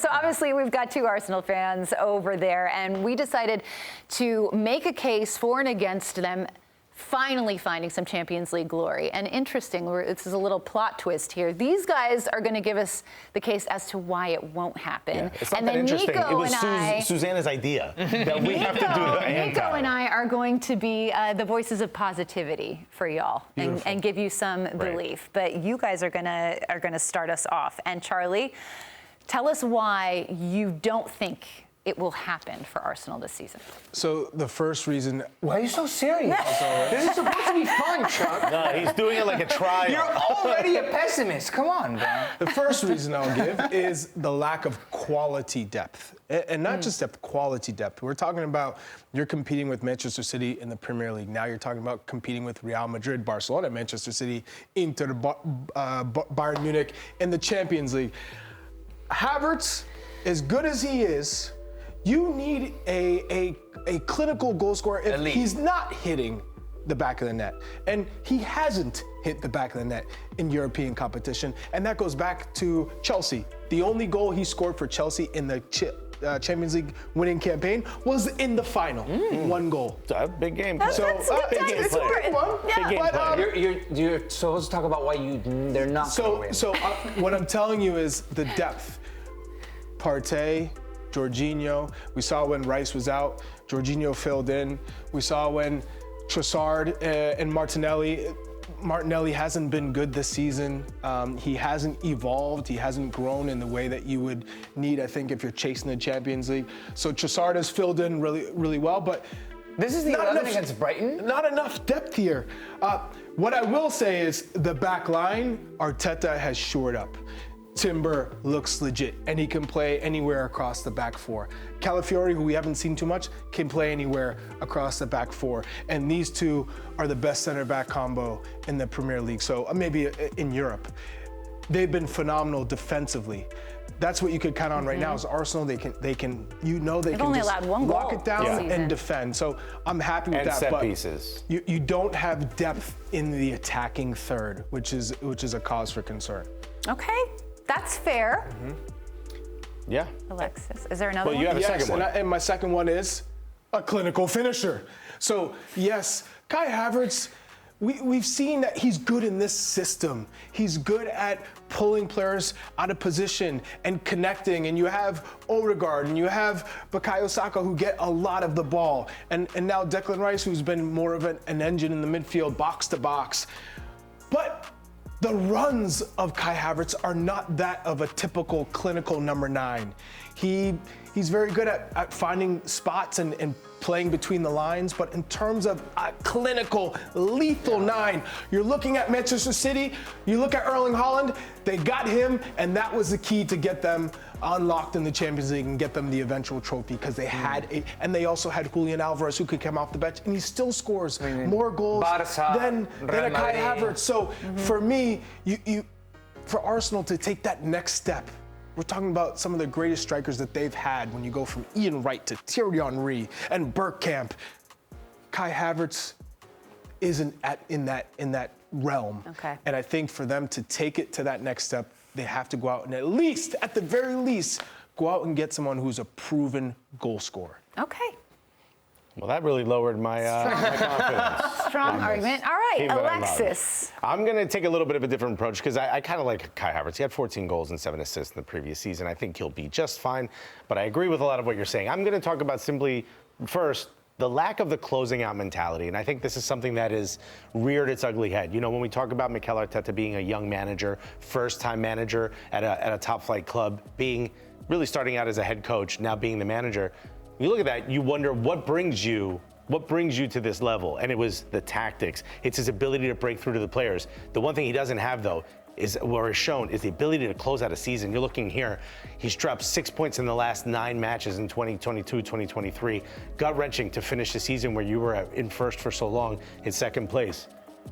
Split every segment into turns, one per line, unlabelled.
So obviously we've got two Arsenal fans over there, and we decided to make a case for and against them finally finding some Champions League glory. And interesting, this is a little plot twist here. These guys are going to give us the case as to why it won't happen.
Yeah, it's not
and
that
then
interesting.
Nico
It was
and
Susanna's idea that we have to do the hand
Nico
power.
and I are going to be the voices of positivity for y'all and give you some belief. But you guys are gonna start us off. And Charlie, tell us why you don't think it will happen for Arsenal this season.
So the first reason...
Why are you so serious? This is supposed to be fun, Chuck.
No, he's doing it like a trial.
You're already a pessimist. Come on, bro.
The first reason I'll give is the lack of quality depth. And not just depth, quality depth. We're talking about you're competing with Manchester City in the Premier League. Now you're talking about competing with Real Madrid, Barcelona, Manchester City, Inter, Bayern Munich in the Champions League. Havertz, as good as he is, you need a clinical goal scorer if he's not hitting the back of the net. And he hasn't hit the back of the net in European competition. And that goes back to Chelsea. The only goal he scored for Chelsea in the Champions League winning campaign was in the final. One goal.
It's a big game.
That's a
big game
it's a
player.
big one.
Big game player.
You're supposed to talk about why they're not going to win.
So what I'm telling you is the depth. Partey, Jorginho. We saw when Rice was out, Jorginho filled in. We saw when Trossard and Martinelli hasn't been good this season. He hasn't evolved. He hasn't grown in the way that you would need, I think, if you're chasing the Champions League. So Trossard has filled in really, really well, but
this is the 11 against Brighton?
Not enough depth here. What I will say is the back line, Arteta has shored up. Timber looks legit, and he can play anywhere across the back four. Calafiori, who we haven't seen too much, can play anywhere across the back four. And these two are the best center-back combo in the Premier League, so maybe in Europe. They've been phenomenal defensively. That's what you could count on right now is Arsenal. They can
They've
just
only allowed one
lock
goal
it down
this season.
and defend. So I'm happy with
And
that.
set
but
pieces.
You don't have depth in the attacking third, which is a cause for concern.
Okay, that's fair.
Yeah.
Alexis, is there another
Well,
one?
you have a second one.
And my second one is a clinical finisher. So yes, Kai Havertz, we've seen that he's good in this system. He's good at pulling players out of position and connecting. And you have Odegaard and you have Bukayo Saka who get a lot of the ball. And now Declan Rice, who's been more of an engine in the midfield, box to box. But the runs of Kai Havertz are not that of a typical clinical number 9. He's very good at finding spots and playing between the lines, but in terms of a clinical, lethal 9, you're looking at Manchester City, you look at Erling Haaland, they got him, and that was the key to get them unlocked in the Champions League and get them the eventual trophy, because they had and they also had Julian Alvarez who could come off the bench, and he still scores more goals than a Kai Havertz. So for me, for Arsenal to take that next step, we're talking about some of the greatest strikers that they've had when you go from Ian Wright to Thierry Henry and Bergkamp. Kai Havertz isn't in that realm.
Okay.
And I think for them to take it to that next step, they have to go out and at the very least, go out and get someone who's a proven goal scorer.
Okay.
Well, that really lowered my confidence.
Strong argument. All right, Alexis.
I'm going to take a little bit of a different approach because I kind of like Kai Havertz. He had 14 goals and 7 assists in the previous season. I think he'll be just fine. But I agree with a lot of what you're saying. I'm going to talk about simply, first, the lack of the closing out mentality. And I think this is something that has reared its ugly head. You know, when we talk about Mikel Arteta being a young manager, first-time manager at a top-flight club, really starting out as a head coach, now being the manager, you look at that, you wonder what brings you to this level? And it was the tactics. It's his ability to break through to the players. The one thing he doesn't have, though, is shown is the ability to close out a season. You're looking here, he's dropped 6 points in the last 9 matches in 2022, 2023. Gut-wrenching to finish the season where you were in first for so long in second place.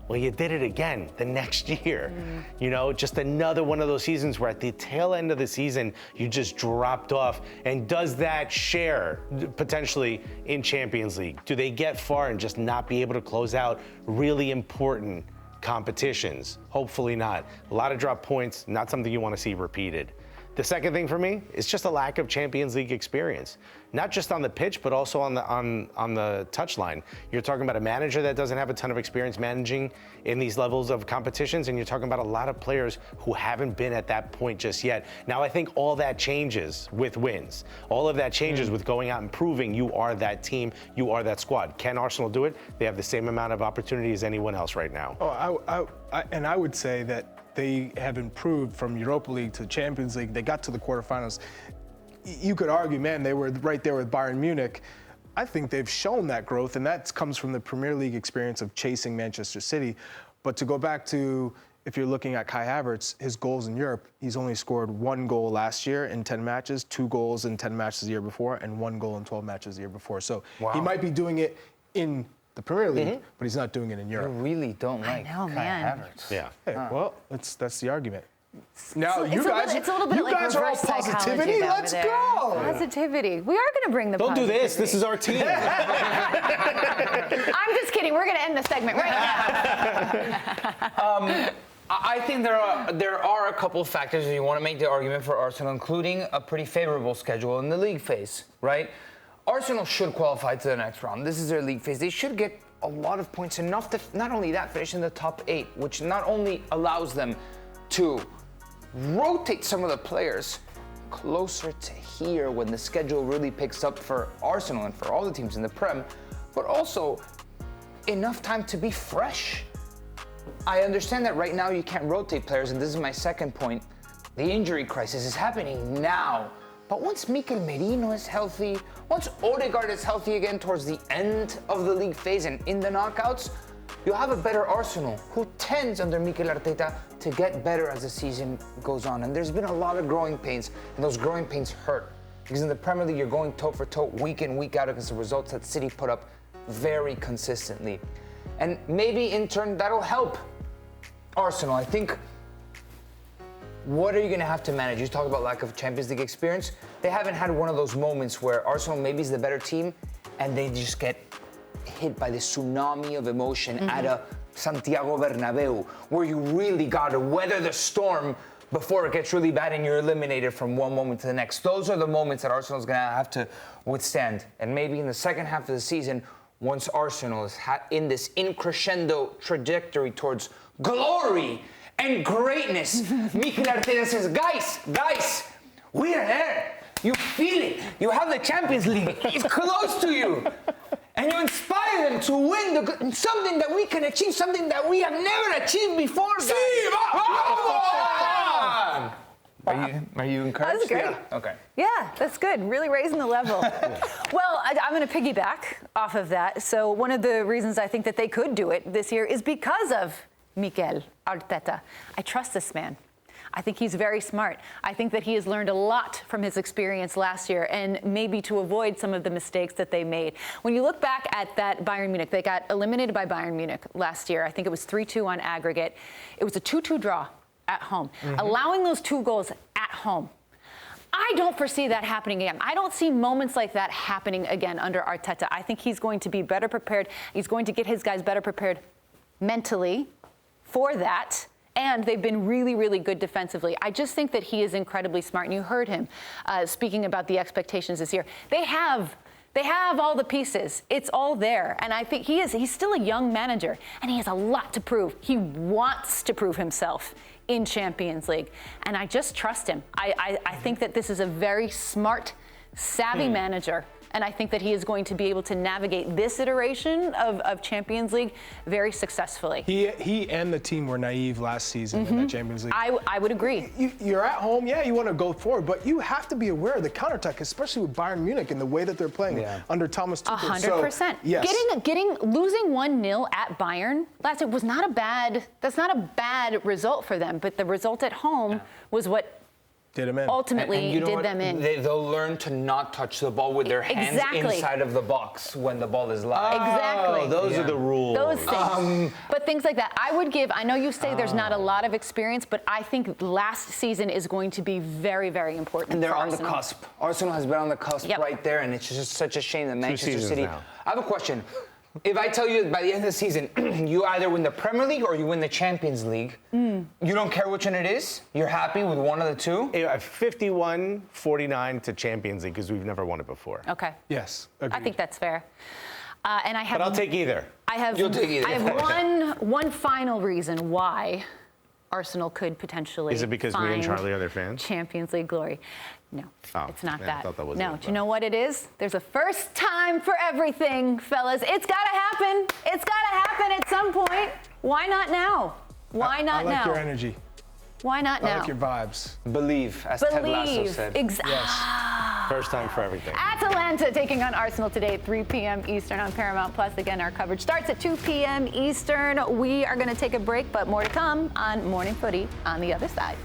Well, you did it again the next year. You know, just another one of those seasons where at the tail end of the season, you just dropped off. And does that share potentially in Champions League? Do they get far and just not be able to close out really important competitions? Hopefully not. A lot of drop points, not something you want to see repeated. The second thing for me is just a lack of Champions League experience, not just on the pitch, but also on the touchline. You're talking about a manager that doesn't have a ton of experience managing in these levels of competitions, and you're talking about a lot of players who haven't been at that point just yet. Now, I think all that changes with wins. All of that changes with going out and proving you are that team, you are that squad. Can Arsenal do it? They have the same amount of opportunity as anyone else right now.
I would say that they have improved from Europa League to Champions League. They got to the quarterfinals. You could argue, man, they were right there with Bayern Munich. I think they've shown that growth, and that comes from the Premier League experience of chasing Manchester City. But to go back to, if you're looking at Kai Havertz, his goals in Europe, he's only scored 1 goal last year in 10 matches, 2 goals in 10 matches the year before, and 1 goal in 12 matches the year before. So he might be doing it in the Premier League, but he's not doing it in Europe.
You really don't like
know,
Kai
man.
Havertz.
Yeah.
Hey, well, that's the argument. Now,
It's
you guys,
a little bit
you
like
guys are all
reverse psychology
positivity.
over
Let's
there.
go.
Positivity. We are going to bring the
Don't do
positivity.
this. This is our team.
I'm just kidding. We're going to end the segment right now.
I think there are a couple of factors if you want to make the argument for Arsenal, including a pretty favorable schedule in the league phase, right? Arsenal should qualify to the next round. This is their league phase. They should get a lot of points, enough to not only that, finish in the top 8, which not only allows them to rotate some of the players closer to here when the schedule really picks up for Arsenal and for all the teams in the Prem, but also enough time to be fresh. I understand that right now you can't rotate players, and this is my second point. The injury crisis is happening now. But once Mikel Merino is healthy, once Odegaard is healthy again towards the end of the league phase and in the knockouts, you'll have a better Arsenal who tends under Mikel Arteta to get better as the season goes on. And there's been a lot of growing pains, and those growing pains hurt. Because in the Premier League, you're going toe for toe, week in, week out against the results that City put up very consistently. And maybe in turn, that'll help Arsenal. I think, what are you going to have to manage? You talk about lack of Champions League experience. They haven't had one of those moments where Arsenal maybe is the better team and they just get hit by the tsunami of emotion at a Santiago Bernabeu, where you really got to weather the storm before it gets really bad and you're eliminated from one moment to the next. Those are the moments that Arsenal's going to have to withstand. And maybe in the second half of the season, once Arsenal is in this increscendo trajectory towards glory and greatness, Mikel Arteta says, guys, we are there. You feel it. You have the Champions League. It's close to you. And you inspire them to win something that we can achieve, something that we have never achieved before. Are you encouraged?
That's great.
Yeah. Okay.
Yeah, that's good. Really raising the level. Well, I'm going to piggyback off of that. So one of the reasons I think that they could do it this year is because of Mikel Arteta. I trust this man. I think he's very smart. I think that he has learned a lot from his experience last year, and maybe to avoid some of the mistakes that they made. When you look back at that Bayern Munich, they got eliminated by Bayern Munich last year. I think it was 3-2 on aggregate. It was a 2-2 draw at home. Allowing those 2 goals at home, I don't foresee that happening again. I don't see moments like that happening again under Arteta. I think he's going to be better prepared. He's going to get his guys better prepared mentally for that. And they've been really, really good defensively. I just think that he is incredibly smart. And you heard him speaking about the expectations this year. They have all the pieces. It's all there. And I think he's still a young manager, and he has a lot to prove. He wants to prove himself in Champions League. And I just trust him. I think that this is a very smart, savvy manager. And I think that he is going to be able to navigate this iteration of Champions League very successfully.
He and the team were naive last season in the Champions League.
I would agree.
You're at home, yeah, you want to go forward, but you have to be aware of the counterattack, especially with Bayern Munich and the way that they're playing under Thomas Tuchel.
100%.
So, yes.
Losing 1-0 at Bayern last year was not a bad result for them, but the result at home was what
did them in.
Ultimately
and you know
did
what?
them in.
They'll learn to not touch the ball with their hands inside of the box when the ball is live.
Exactly.
Oh, those are the rules.
Those things. But things like that. I know you say there's not a lot of experience, but I think last season is going to be very, very important.
And they're
for
on
Arsenal.
the cusp. Arsenal has been on the cusp right there, and it's just such a shame that Manchester City.
now.
I have a question. If I tell you that by the end of the season, you either win the Premier League or you win the Champions League, you don't care which one it is? You're happy with one of the two?
51-49 to Champions League because we've never won it before.
Okay.
Yes,
I
agreed.
think that's fair. And I have.
But I'll take either.
You'll take either.
I have one final reason why Arsenal could potentially.
Is it because me and
find
Charlie are their fans?
Champions League glory. No,
Oh,
it's not
man,
that.
I thought that was
no,
it,
do you know what it is? There's a first time for everything, fellas. It's gotta happen. It's gotta happen at some point. Why not now? Why not
I like
now?
your energy.
Why not now?
I like your vibes.
Believe, as Ted Lasso
Believe.
said.
First time for everything.
Atalanta taking on Arsenal today at 3 p.m. Eastern on Paramount Plus. Again, our coverage starts at 2 p.m. Eastern. We are going to take a break, but more to come on Morning Footy on the other side.